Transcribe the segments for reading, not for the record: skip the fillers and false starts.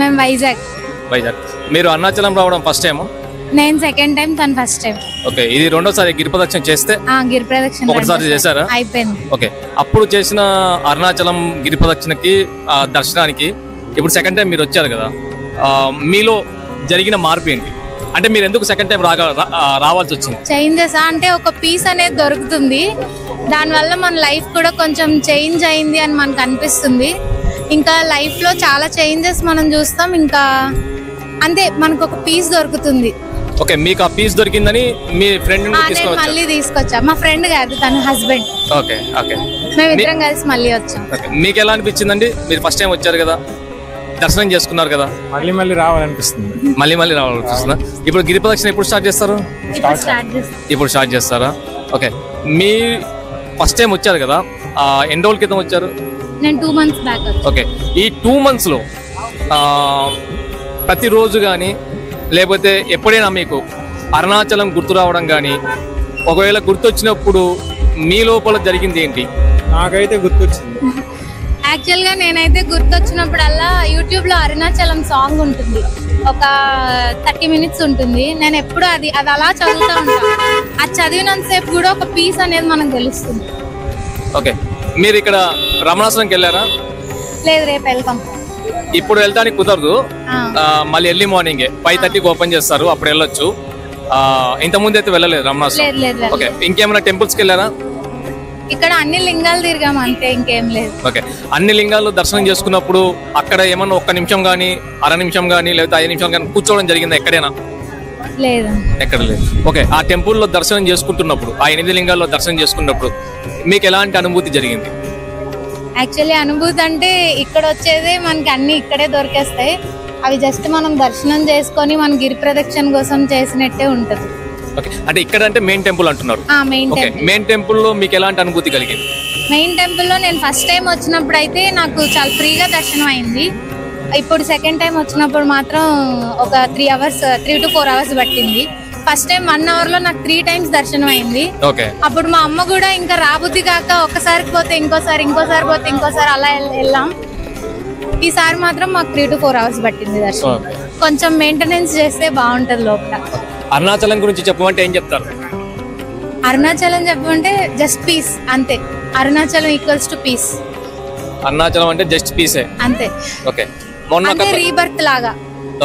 మేము వైజాగ్. మీరు అరుణాచలం రావడం ఫస్ట్ టైం? నేను సెకండ్ టైం, తను ఫస్ట్ టైం. ఓకే, ఇది రెండోసారి గిరి ప్రదక్షిణ చేస్తే? గిరి ప్రదక్షిణ ఒకసారి చేశారా? అయిపోయింది. ఓకే, అప్పుడు చేసిన అరుణాచలం గిరి ప్రదక్షిణకి దర్శనానికి ఇప్పుడు సెకండ్ టైం మీరు వచ్చారు కదా, మీలో జరిగిన మార్పు ఏంటి? అంటే మీరు ఎందుకు సెకండ్ టైం రావాల్సి వచ్చింది? చేంజెస్ అంటే ఒక పీస్ అనేది దొరుకుతుంది, దానివల్ల మన లైఫ్ కూడా కొంచెం చేంజ్ అయింది అని మనకు అనిపిస్తుంది. ఇంకా లైఫ్ లో చాలా చేంజెస్ మనం చూస్తాం. ఇంకా అంతే, మనకు ఒక పీస్ దొరుకుతుంది. ఓకే, మీకు ఆ పీస్ దొరికిందని మీ ఫ్రెండ్ మళ్ళీ తీసుకొచ్చా. మా ఫ్రెండ్ కాదు, తన హస్బెండ్. ఓకే ఓకే, మేమిద్దరం కలిసి మళ్ళీ వచ్చాం. మీకు ఎలా అనిపించిందండి? మీరు ఫస్ట్ టైం వచ్చారు కదా, దర్శనం చేసుకున్నారు కదా, మళ్ళీ రావాలనిపిస్తుంది. మళ్ళీ రావాలనిపిస్తుందా? ఇప్పుడు గిరి ప్రదక్షిణ ఎప్పుడు స్టార్ట్ చేస్తారు? ఇప్పుడు స్టార్ట్ చేస్తారా? ఓకే, మీ ఫస్ట్ టైం వచ్చారు కదా, ఎన్ని రోజుల క్రితం వచ్చారు? నేను 2 months బ్యాక్. ఓకే, ఈ 2 months లో ప్రతిరోజు కానీ లేకపోతే ఎప్పుడైనా మీకు అరుణాచలం గుర్తు రావడం కానీ, ఒకవేళ గుర్తొచ్చినప్పుడు మీ లోపల జరిగింది ఏంటి? నాకైతే గుర్తొచ్చింది. యాక్చువల్గా నేనైతే గుర్తొచ్చినప్పుడల్లా యూట్యూబ్లో అరుణాచలం సాంగ్ ఉంటుంది, ఒక 30 minutes ఉంటుంది. నేను ఎప్పుడు అది అలా చదువుతూ ఉంటాను. అది చదివినంతసేపు కూడా ఒక పీస్ అనేది మనకు తెలుస్తుంది. ఓకే, మీరు ఇక్కడ రమణాశ్రమంకి వెళ్ళారా? లేదు, రేపు వెళ్తాం. ఇప్పుడు వెళ్ళడానికి కుదరదు, మళ్ళీ ఎర్లీ మార్నింగ్ 5:30కి ఓపెన్ చేస్తారు, అప్పుడు వెళ్ళొచ్చు. ఇంతకుముందు అయితే వెళ్ళలేదు రమణాశ్రమం. ఓకే, ఇంకేమైనా టెంపుల్స్కి వెళ్ళారా? ఇక్కడ అన్ని లింగాలు తిరిగాం అంతే, ఇంకేం లేదు. ఓకే, అన్ని లింగాలు దర్శనం చేసుకున్నప్పుడు అక్కడ ఏమన్నా 1 నిమిషం కానీ, అర నిమిషం కానీ, లేకపోతే 5 నిమిషం కానీ కూర్చోవడం జరిగిందా ఎక్కడైనా? లేదు, ఎక్కడ లేదు. ఓకే, ఆ టెంపుల్లో దర్శనం చేసుకుంటున్నప్పుడు, ఆ 8 లింగాల్లో దర్శనం చేసుకున్నప్పుడు మీకు ఎలాంటి అనుభూతి జరిగింది? యాక్చువల్లీ అనుభూతి అంటే ఇక్కడ వచ్చేదే మనకి అన్ని ఇక్కడే దొరికేస్తాయి. అవి జస్ట్ మనం దర్శనం చేసుకొని మన గిరి ప్రదక్షిణ కోసం చేసినట్టే ఉంటది. ఓకే, అంటే ఇక్కడ అంటే మెయిన్ టెంపుల్ అంటున్నారు. మెయిన్ టెంపుల్ లో మీకు ఎలాంటి అనుభూతి కలిగింది? మెయిన్ టెంపుల్ లో నేను ఫస్ట్ టైం వచ్చినప్పుడు అయితే నాకు చాలా ఫ్రీగా దర్శనం అయింది. ఇప్పుడు సెకండ్ టైం వచ్చినప్పుడు మాత్రం ఒక 3 to 4 hours పట్టింది. ఫస్ట్ టైం 1 hour లో నాకు 3 times దర్శనం అయింది. అప్పుడు మా అమ్మ కూడా ఇంకా రాబుద్ది కాక ఒకసారి పోతే ఇంకోసారి పోతే ఇంకోసారి అలా వెళ్ళాం. ఈసారి మాత్రం మాకు 3 to 4 hours పట్టింది దర్శనం. కొంచెం మెయింటెనెన్స్ చేస్తే బాగుంటది లోపల. అరుణాచలం గురించి చెప్పమంటే ఏం చెప్తారు? అరుణాచలం చెప్పమంటే జస్ట్ పీస్ అంతే. Arunachalam equals to peace. అరుణాచలం అంటే జస్ట్ పీసే అంతే. ఓకే, మొన్న రీబర్త్ లాగా.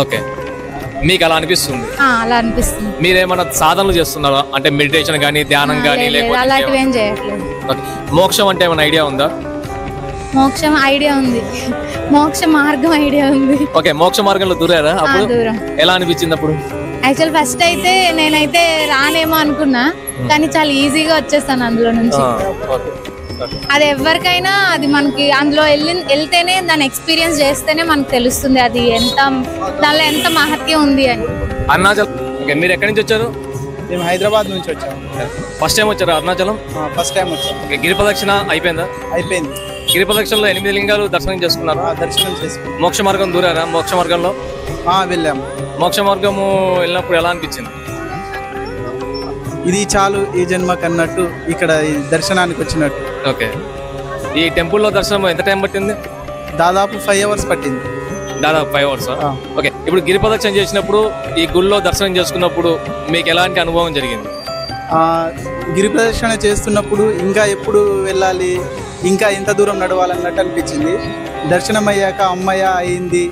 ఓకే, మీకు అలా అనిపిస్తుంది? అలా అనిపిస్తుంది. మీరేమన్నా సాధనలు చేస్తున్నారా? అంటే మెడిటేషన్ కానీ, ధ్యానం కానీ, లేకపోతే అలాంటివి ఏం చేయట్లేదు. మోక్షం అంటే ఏమైనా ఐడియా ఉందా? మోక్షం ఐడియా ఉంది, మోక్ష మార్గం ఐడియా ఉంది. ఓకే, మోక్ష మార్గంలో దూరారా? అప్పుడు ఎలా అనిపించింది అప్పుడు? యాక్చువల్ ఫస్ట్ అయితే నేనైతే రానేమో అనుకున్నా, కానీ చాలా ఈజీగా వచ్చేస్తాను అందులో నుంచి. అది ఎవరికైనా అది మనకి అందులో వెళ్తేనే దాన్ని ఎక్స్పీరియన్స్ చేస్తేనే మనకు తెలుస్తుంది అది దానిలో ఎంత మహత్యం ఉంది అని. అరుణాచలం మీరు ఎక్కడి నుంచి వచ్చారు? మేము హైదరాబాద్ నుంచి వచ్చాము. ఫస్ట్ టైం వచ్చారు అరుణాచలం? ఫస్ట్ టైం వచ్చాము. గిరి ప్రదక్షిణ అయిపోయిందా? అయిపోయింది. గిరి ప్రదక్షిణలో 8 లింగాలు దర్శనం చేసుకున్నారు? దర్శనం చేసుకున్నాం. మోక్ష మార్గం దూరారా? మోక్ష మార్గంలో వెళ్ళాము. మోక్ష మార్గము వెళ్ళినప్పుడు ఎలా అనిపించింది? ఇది చాలు ఈ జన్మకు అన్నట్టు, ఇక్కడ దర్శనానికి వచ్చినట్టు. ఓకే, ఈ టెంపుల్లో దర్శనం ఎంత టైం పట్టింది? దాదాపు 5 hours పట్టింది. దాదాపు 5 hours. ఓకే, ఇప్పుడు గిరి ప్రదక్షిణ చేసినప్పుడు, ఈ గుళ్ళో దర్శనం చేసుకున్నప్పుడు మీకు ఎలాంటి అనుభవం జరిగింది? గిరి ప్రదక్షిణ చేస్తున్నప్పుడు ఇంకా ఎప్పుడు వెళ్ళాలి, ఇంకా ఎంత దూరం నడవాలన్నట్టు అనిపించింది. దర్శనం అయ్యాక అమ్మయ్య అయింది,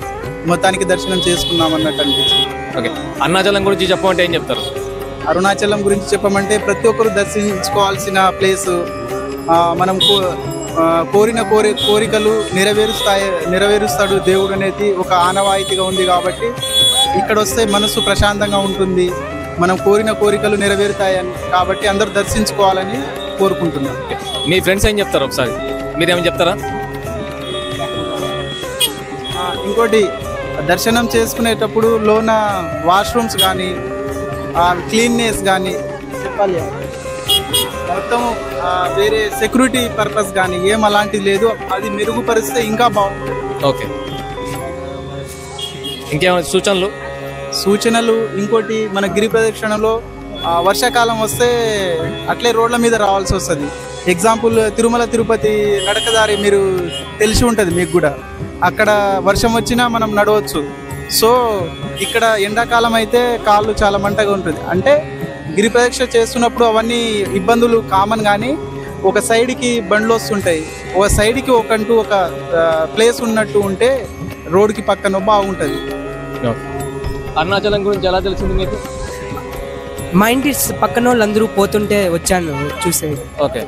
మొత్తానికి దర్శనం చేసుకున్నాం అన్నట్టు అనిపించింది. ఓకే, అరుణాచలం గురించి చెప్పమంటే ఏం చెప్తారు? అరుణాచలం గురించి చెప్పమంటే ప్రతి ఒక్కరు దర్శించుకోవాల్సిన ప్లేసు. మనం కోరిన కోరికలు నెరవేరుస్తాడు దేవుడు అనేది ఒక ఆనవాయితీగా ఉంది. కాబట్టి ఇక్కడ వస్తే మనసు ప్రశాంతంగా ఉంటుంది, మనం కోరిన కోరికలు నెరవేరుతాయని. కాబట్టి అందరూ దర్శించుకోవాలని కోరుకుంటున్నాం. మీ ఫ్రెండ్స్ ఏం చెప్తారు? ఒకసారి మీరేమని చెప్తారా? ఇంకోటి, దర్శనం చేసుకునేటప్పుడు లోన వాష్రూమ్స్ కానీ, క్లీన్నెస్ కానీ చెప్పాలి, మొత్తం వేరే సెక్యూరిటీ పర్పస్ కానీ ఏం అలాంటిది లేదు. అది మెరుగుపరిస్తే ఇంకా బాగుంటుంది. ఓకే, ఇంకేమైనా సూచనలు? ఇంకోటి, మన గిరి ప్రదక్షిణలో వర్షాకాలం వస్తే అట్లే రోడ్ల మీద రావాల్సి వస్తుంది. ఎగ్జాంపుల్, తిరుమల తిరుపతి నడకదారి మీరు తెలిసి ఉంటుంది మీకు కూడా. అక్కడ వర్షం వచ్చినా మనం నడవచ్చు. సో ఇక్కడ ఎండాకాలం అయితే కాళ్ళు చాలా మంటగా ఉంటుంది. అంటే గిరి ప్రదక్షిణ చేస్తున్నప్పుడు అవన్నీ ఇబ్బందులు కామన్, కానీ ఒక సైడ్కి బండ్లు వస్తుంటాయి, ఒక సైడ్కి ఒకంటూ ఒక ప్లేస్ ఉన్నట్టు ఉంటే రోడ్కి పక్కన బాగుంటుంది. అరుణాచలం గురించి ఎలా తెలిసింది మీకు? మా ఇంటి పక్కన వాళ్ళందరూ పోతుంటే వచ్చాను చూసేది. ఓకే,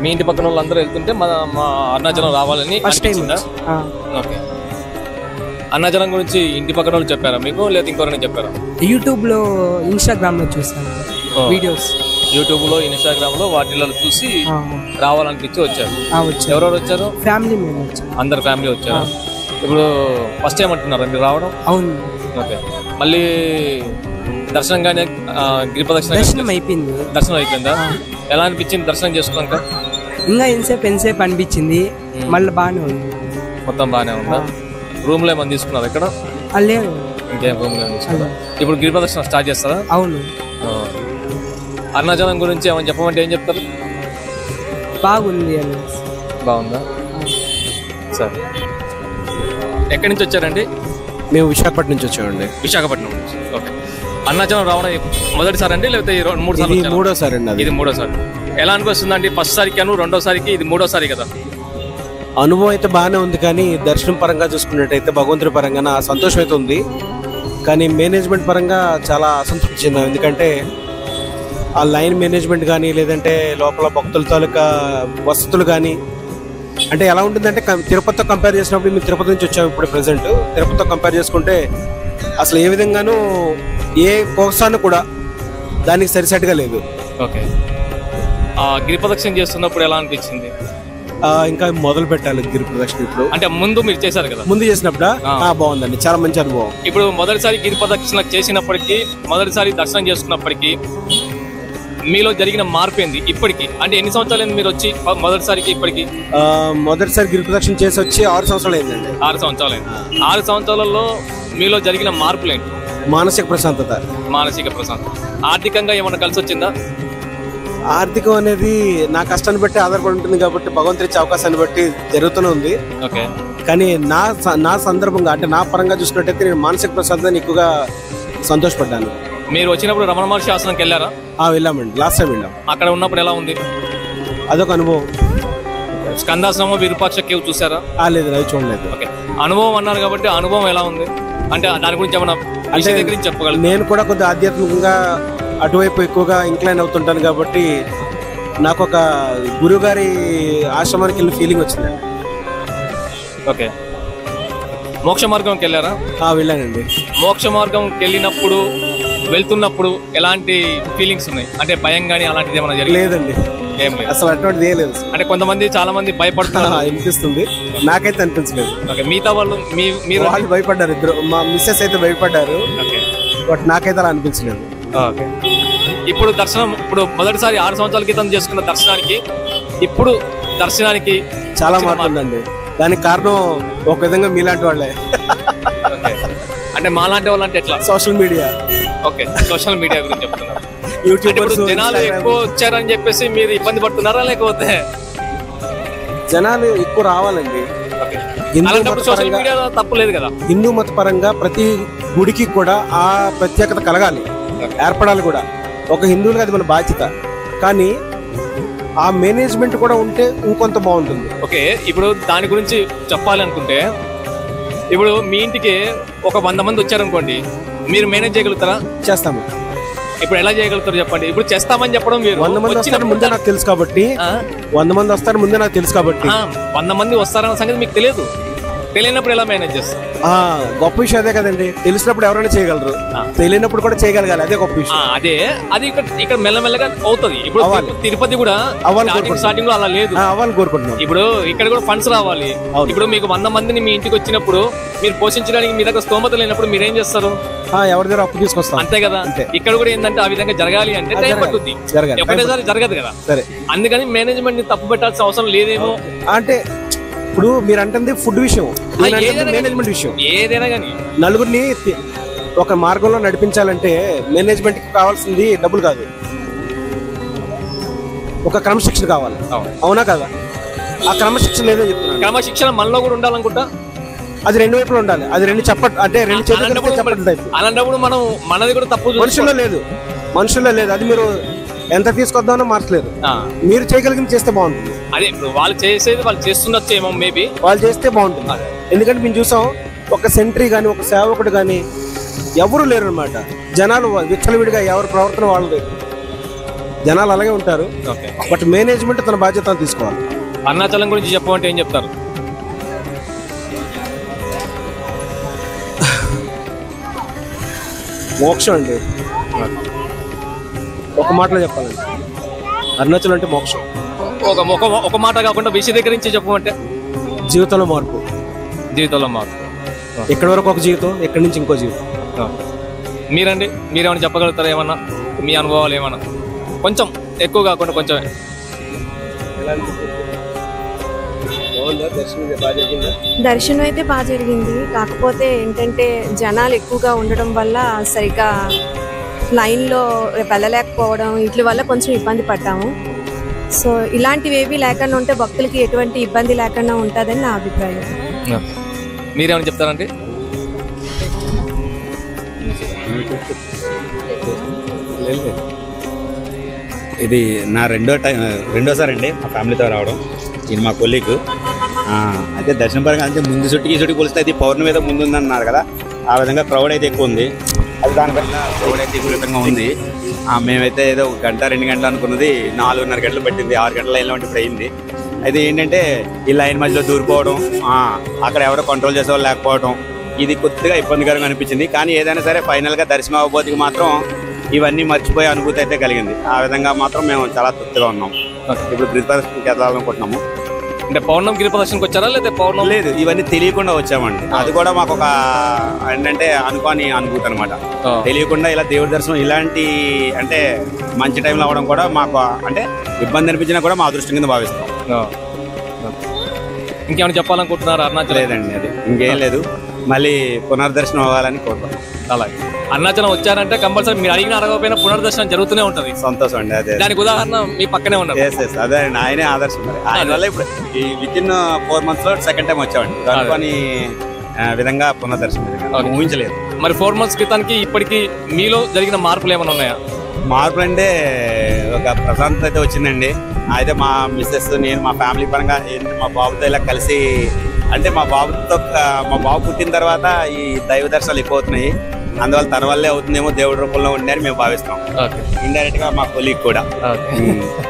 మీ ఇంటి పక్కన వాళ్ళందరూ వెళ్తుంటే మా అరుణాచలం రావాలని ఫస్ట్ టైం. ఓకే, అరుణాచలం గురించి ఇంటి పక్కన వాళ్ళు చెప్పారా మీకు, లేదా ఇంకొకరైనా చెప్పారా? యూట్యూబ్లో ఇన్స్టాగ్రామ్లో చూసాను వీడియోస్. యూట్యూబ్లో ఇన్స్టాగ్రామ్లో వాటిల్లో చూసి రావాలనిపించి వచ్చారు. ఎవరెవరు వచ్చారు? ఫ్యామిలీ మెంబర్స్, అందరు ఫ్యామిలీ వచ్చారు. ఇప్పుడు ఫస్ట్ టైం అంటున్నారా మీరు రావడం? అవును. ఓకే, మళ్ళీ దర్శనం కానీ గిరి ప్రదక్షిణ దర్శనం అయిపోయింది. దర్శనం అయిపోయిందా? ఎలా అనిపించింది దర్శనం చేసుకున్నాక? ఇంకా ఎంతసేపు అనిపించింది, మళ్ళీ బాగానే ఉంది. మొత్తం బాగానే ఉందా? రూమ్లో ఏమన్నా తీసుకున్నారు ఇక్కడ? లేదు, ఇంకేం రూమ్లో తీసుకున్నారు. ఇప్పుడు గిరి ప్రదక్షిణ స్టార్ట్ చేస్తారా? అవును. అరుణాచలం గురించి ఏమని చెప్పమంటే ఏం చెప్తారు? బాగుంది అని. బాగుందా? సరే, ఎక్కడి నుంచి వచ్చారండి? మేము విశాఖపట్నం నుంచి వచ్చామండి. విశాఖపట్నం నుంచి. ఓకే, అరుణాచలం రావడం మొదటిసారి అండి, లేకపోతే 2-3 సార్లు? మూడోసారి అండి. ఇది మూడోసారి. ఎలా అనిపిస్తుందండి? ఫస్ట్ సారికి అను రెండోసారికి ఇది మూడోసారి కదా? అనుభవం అయితే బాగానే ఉంది, కానీ దర్శనం పరంగా చూసుకున్నట్టయితే భగవంతుడి పరంగా నా సంతోషం అయితే ఉంది, కానీ మేనేజ్మెంట్ పరంగా చాలా అసంతృప్తి చెందాం. ఎందుకంటే ఆ లైన్ మేనేజ్మెంట్ కానీ, లేదంటే లోపల భక్తుల తాలూకా వసతులు కానీ, అంటే ఎలా ఉంటుందంటే తిరుపతితో కంపేర్ చేసినప్పుడు మేము తిరుపతి నుంచి వచ్చాము. ఇప్పుడు ప్రెసెంట్ తిరుపతితో కంపేర్ చేసుకుంటే అసలు ఏ విధంగానూ ఏ ప్రోత్సాహం కూడా దానికి సరిసెట్గా లేదు. ఓకే, గిరి ప్రదక్షిణ చేస్తున్నప్పుడు ఎలా అనిపించింది? ఇంకా మొదలు పెట్టాలి గిరి ప్రదక్షిణ. ఇప్పుడు అంటే ముందు మీరు చేశారు కదా, ముందు చేసినప్పుడు బాగుందండి, చాలా మంచి అనుభవం. ఇప్పుడు మొదటిసారి గిరి ప్రదక్షిణ చేసినప్పటికీ, మొదటిసారి దర్శనం చేసుకున్నప్పటికీ మీలో జరిగిన మార్పు ఏంది ఇప్పటికి? అంటే ఎన్ని సంవత్సరాలు మీరు వచ్చి మొదటిసారికి ఇప్పటికి? మొదటిసారి గిరి ప్రదక్షిణ చేసి వచ్చి 6 సంవత్సరాలు అయిందండి. 6 సంవత్సరాలు అయింది. 6 సంవత్సరాలలో మీలో జరిగిన మార్పులు ఏంటి? మానసిక ప్రశాంతత. మానసిక ప్రశాంతత. ఆర్థికంగా ఏమన్నా కలిసి వచ్చిందా? ఆర్థికం అనేది నా కష్టాన్ని బట్టి ఆధారపడి ఉంటుంది కాబట్టి భగవంతుడి ఇచ్చే అవకాశాన్ని బట్టి జరుగుతూనే ఉంది. ఓకే, కానీ నా సందర్భంగా అంటే నా పరంగా చూసుకున్నట్టయితే నేను మానసిక ప్రశాంతతని ఎక్కువగా సంతోషపడ్డాను. మీరు వచ్చినప్పుడు రమణ మహర్షి ఆశ్రమంకి వెళ్ళారా? వెళ్ళామండి, లాస్ట్ టైం వెళ్ళాం. అక్కడ ఉన్నప్పుడు ఎలా ఉంది? అదొక అనుభవం. స్కందాశ్రమం, విరూపాక్ష కేవ్ చూసారా? లేదు, అది చూడలేదు. ఓకే, అనుభవం అన్నారు కాబట్టి అనుభవం ఎలా ఉంది అంటే దాని గురించి ఏమన్నా చెప్పగలరు? నేను కూడా కొద్దిగా ఆధ్యాత్మికంగా అటువైపు ఎక్కువగా ఇంక్లైన్ అవుతుంటాను కాబట్టి నాకు ఒక గురువు గారి ఆశ్రమానికి వెళ్ళిన ఫీలింగ్ వచ్చిందండి. ఓకే, మోక్ష మార్గంకి వెళ్ళారా? వెళ్ళానండి. మోక్ష మార్గంకి వెళ్ళినప్పుడు వెళ్తున్నప్పుడు ఎలాంటి ఫీలింగ్స్ ఉన్నాయి? అంటే భయం కానీ అలాంటిది ఏమైనా జరిగింది? లేదండి, ఏం లేదు. అసలు అటువంటిది ఏం లేదు. అంటే కొంతమంది చాలా మంది భయపడుతున్నారు అనిపిస్తుంది, నాకైతే అనిపించలేదు. ఓకే, మిగతా వాళ్ళు వాళ్ళు భయపడ్డారు, ఇద్దరు మా మిస్సెస్ అయితే భయపడ్డారు, బట్ నాకైతే అలా అనిపించలేదు. ఓకే, ఇప్పుడు దర్శనం, ఇప్పుడు మొదటిసారి 6 సంవత్సరాల క్రితం చేసుకున్న దర్శనానికి ఇప్పుడు దర్శనానికి చాలా మార్పు ఉందండి. దానికి కారణం ఒక విధంగా మీలాంటి వాళ్ళే. అంటే మాలాంటి వాళ్ళు అంటే ఎట్లా? Social media. Okay, social media గురించి చెప్తున్నారు. యూట్యూబర్స్ జనాలు ఎక్కువ వచ్చారని చెప్పేసి మీరు ఇబ్బంది పడుతున్నారా, లేకపోతే? జనాలు ఎక్కువ రావాలండి. సోషల్ మీడియా తప్పులేదు కదా. హిందూ మత పరంగా ప్రతి గుడికి కూడా ఆ ప్రత్యేకత కలగాలి, ఏర్పడాలి కూడా. ఒక హిందువులుగా అది మన బాధ్యత, కానీ ఆ మేనేజ్మెంట్ కూడా ఉంటే ఇంకొంత బాగుంటుంది. ఓకే, ఇప్పుడు దాని గురించి చెప్పాలనుకుంటే, ఇప్పుడు మీ ఇంటికి ఒక 100 మంది వచ్చారనుకోండి, మీరు మేనేజ్ చేయగలుగుతారా? చేస్తాము. ఇప్పుడు ఎలా చేయగలుగుతారు చెప్పండి? ఇప్పుడు చేస్తామని చెప్పడం మీరు 100 మంది వస్తారు ముందే నాకు తెలుసు కాబట్టి, 100 మంది వస్తారు ముందే నాకు తెలుసు కాబట్టి. 100 మంది వస్తారన్న సంగతి మీకు తెలియదు. తెలియనప్పుడు ఎలా మేనేజ్ చేస్తారు? గొప్ప విషయం అదే కదండి. తెలిసినప్పుడు ఎవరైనా చేయగలరు, తెలియనప్పుడు కూడా చేయగలగాలి, అదే గొప్ప విషయం. అది ఇక్కడ మెల్లమెల్లగా అవుతుంది. ఇప్పుడు తిరుపతి కూడా స్టార్టింగ్ లో అలా లేదు, అవ్వాలని కోరుకుంటున్నాం. ఇప్పుడు ఇక్కడ కూడా ఫండ్స్ రావాలి. ఇప్పుడు మీకు 100 మందిని మీ ఇంటికి వచ్చినప్పుడు మీరు పోషించడానికి మీ దగ్గర స్తోమత లేనప్పుడు మీరు ఏం చేస్తారు? ఎవరి దగ్గర అప్పు తీసుకొస్తాం, అంతే కదా. ఇక్కడ కూడా ఏంటంటే ఆ విధంగా జరగాలి అంటే టైం పడుతుంది, ఒకటేసారి జరగదు కదా. సరే, అందుకని మేనేజ్మెంట్ ని తప్పు పెట్టాల్సిన అవసరం లేదేమో. అంటే ఇప్పుడు మీరు అంటే ఫుడ్ విషయం, మేనేజ్మెంట్ విషయం, ఏదైనా కానీ నలుగురిని ఒక మార్గంలో నడిపించాలంటే మేనేజ్మెంట్ కి కావాల్సింది డబ్బులు కాదు, ఒక క్రమశిక్షణ కావాలి. అవునా కదా? ఆ క్రమశిక్షణ లేదని చెప్తున్నాను. క్రమశిక్షణ మనలో కూడా ఉండాలనుకుంటా. అది రెండు వైపులు ఉండాలి. అది రెండు అంటే రెండు చేతులు చెప్పట్లు టైప్. అలాంటప్పుడు మనం మనది కూడా తప్పు మనుషుల్లో లేదు. అది మీరు ఎంత తీసుకొద్దామో మార్చలేరు. మీరు చేయగలిగింది చేస్తే బాగుంటుంది. అదే ఇప్పుడు వాళ్ళు చేసేది వాళ్ళు చేస్తుండొచ్చు ఏమో, మేబీ వాళ్ళు చేస్తే బాగుంటుంది. ఎందుకంటే మేము చూసాం ఒక సెంట్రీ కానీ ఒక సేవకుడు కానీ ఎవరు లేరు అనమాట. జనాలు విచ్చలవిడిగా ఎవరి ప్రవర్తన వాళ్ళు లేరు. జనాలు అలాగే ఉంటారు. బట్ మేనేజ్మెంట్ తన బాధ్యతను తీసుకోవాలి. అరుణాచలం గురించి చెప్పమంటే ఏం చెప్తారు? మోక్షం అండి. ఒక మాటలో చెప్పాలండి, అరుణాచలం అంటే మోక్షం. ఒక మాట కాకుండా విశదీకరించి చెప్పమంటే జీవితంలో మార్పు. ఇక్కడి వరకు ఒక జీవితం, ఇక్కడి నుంచి ఇంకో జీవితం. మీరండి, మీరేమైనా చెప్పగలుగుతారా? ఏమన్నా మీ అనుభవాలు ఏమన్నా కొంచెం ఎక్కువ కాకుండా కొంచెం. దర్శనం అయితే బాగా జరిగింది. కాకపోతే ఏంటంటే జనాలు ఎక్కువగా ఉండడం వల్ల సరిగ్గా లైన్లో వెళ్ళలేకపోవడం, వీటి వల్ల కొంచెం ఇబ్బంది పడ్డాము. సో ఇలాంటివి ఏవి లేకుండా ఉంటే భక్తులకి ఎటువంటి ఇబ్బంది లేకుండా ఉంటుందని నా అభిప్రాయం. మీరేమైనా చెప్తారండి? ఇది నా రెండోసారి అండి మా ఫ్యామిలీతో రావడం. ఇది మా కొలీగ్. అయితే దర్శనం పరంగా అంటే ముందు చుట్టుకి పోలిస్తే అది పౌర్ణమి మీద ముందు ఉందన్నారు కదా, ఆ విధంగా క్రౌడ్ అయితే ఎక్కువ ఉంది. అది దానివల్ల క్రౌడ్ అయితే విపరీతంగా ఉంది. మేమైతే ఏదో 1 గంట 2 గంటలు అనుకున్నది 4:30 గంటలు పట్టింది. 6 గంటల లైన్లో ఇప్పుడు అయింది. అయితే ఏంటంటే ఈ లైన్ మధ్యలో దూరిపోవడం, అక్కడ ఎవరో కంట్రోల్ చేసేవాళ్ళు లేకపోవడం, ఇది కొద్దిగా ఇబ్బందికరంగా అనిపించింది. కానీ ఏదైనా సరే ఫైనల్గా దర్శనం అవ్వబోతుకి మాత్రం ఇవన్నీ మర్చిపోయే అనుభూతి అయితే కలిగింది. ఆ విధంగా మాత్రం మేము చాలా తృప్తిగా ఉన్నాం. ఇప్పుడు గిరిప్రదర్శనకి వెళ్ళాలనుకుంటున్నాము. అంటే పౌర్ణమి గిరిప్రదర్శనకి వచ్చారా లేదా పౌర్ణమి? లేదు, ఇవన్నీ తెలియకుండా వచ్చామండి. అది కూడా మాకు ఒక ఏంటంటే అనుకోని అనుభూతి అనమాట. తెలియకుండా ఇలా దేవుడి దర్శనం ఇలాంటి అంటే మంచి టైంలో అవ్వడం కూడా మాకు అంటే ఇబ్బంది అనిపించినా కూడా మా అదృష్టం కింద భావిస్తాం. ఇంకేమైనా చెప్పాలనుకుంటున్నారు? అరుణాచలం లేదండి, అది ఇంకేం లేదు. మళ్ళీ పునర్దర్శనం అవ్వాలని కోరుకుంటాం. అలాగే అరుణాచలం వచ్చారంటే కంపల్సరీ మీరు అడగకపోయినా పునర్దర్శనం జరుగుతూనే ఉంటుంది. సంతోషం అండి. అదే దానికి ఉదాహరణ మీ పక్కనే ఉన్నారు. అదే అండి, ఆయనే ఆదర్శం. ఆయన వల్ల ఇప్పుడు ఈ వితిన్ 4 months లో సెకండ్ టైం వచ్చామండి. అనుకోని విధంగా పునర్దర్శనం ఊహించలేదు. మరి 4 months క్రితానికి ఇప్పటికి మీలో జరిగిన మార్పులు ఏమైనా ఉన్నాయా? మార్పులు అంటే ఒక ప్రశాంతత అయితే వచ్చిందండి. అయితే మా మిస్సెస్, నేను మా ఫ్యామిలీ పరంగా మా బాబుతో ఇలా కలిసి అంటే మా బాబు పుట్టిన తర్వాత ఈ దైవ దర్శనాలు ఎక్కువ అవుతున్నాయి. అందువల్ల తన వల్లే అవుతుందేమో దేవుడి రూపంలో ఉందని మేము భావిస్తాం. ఇండైరెక్ట్ గా మా కొలీగ్ కూడా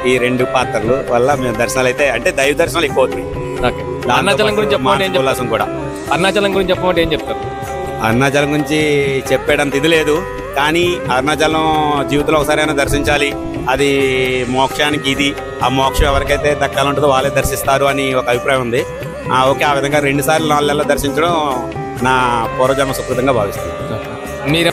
ఈ 2 పాత్రలు వల్ల మేము దర్శనాలు అయితే అంటే దైవ దర్శనాలు ఎక్కువ అవుతున్నాయి. అరుణాచలం గురించి ఉల్లాసం కూడా. అరుణాచలం గురించి చెప్పమంటే ఏం చెప్తారు? అరుణాచలం గురించి చెప్పేటంత ఇది లేదు. కానీ అరుణాచలం జీవితంలో ఒకసారైనా దర్శించాలి. అది మోక్షానికి ఇది. ఆ మోక్షం ఎవరికైతే దక్కాలంటుందో వాళ్ళే దర్శిస్తారు అని ఒక అభిప్రాయం ఉంది. ఓకే, ఆ విధంగా 2 సార్లు 4 నెలలు దర్శించడం నా పూర్వజన్మ సుకృతంగా భావిస్తాను. మీరు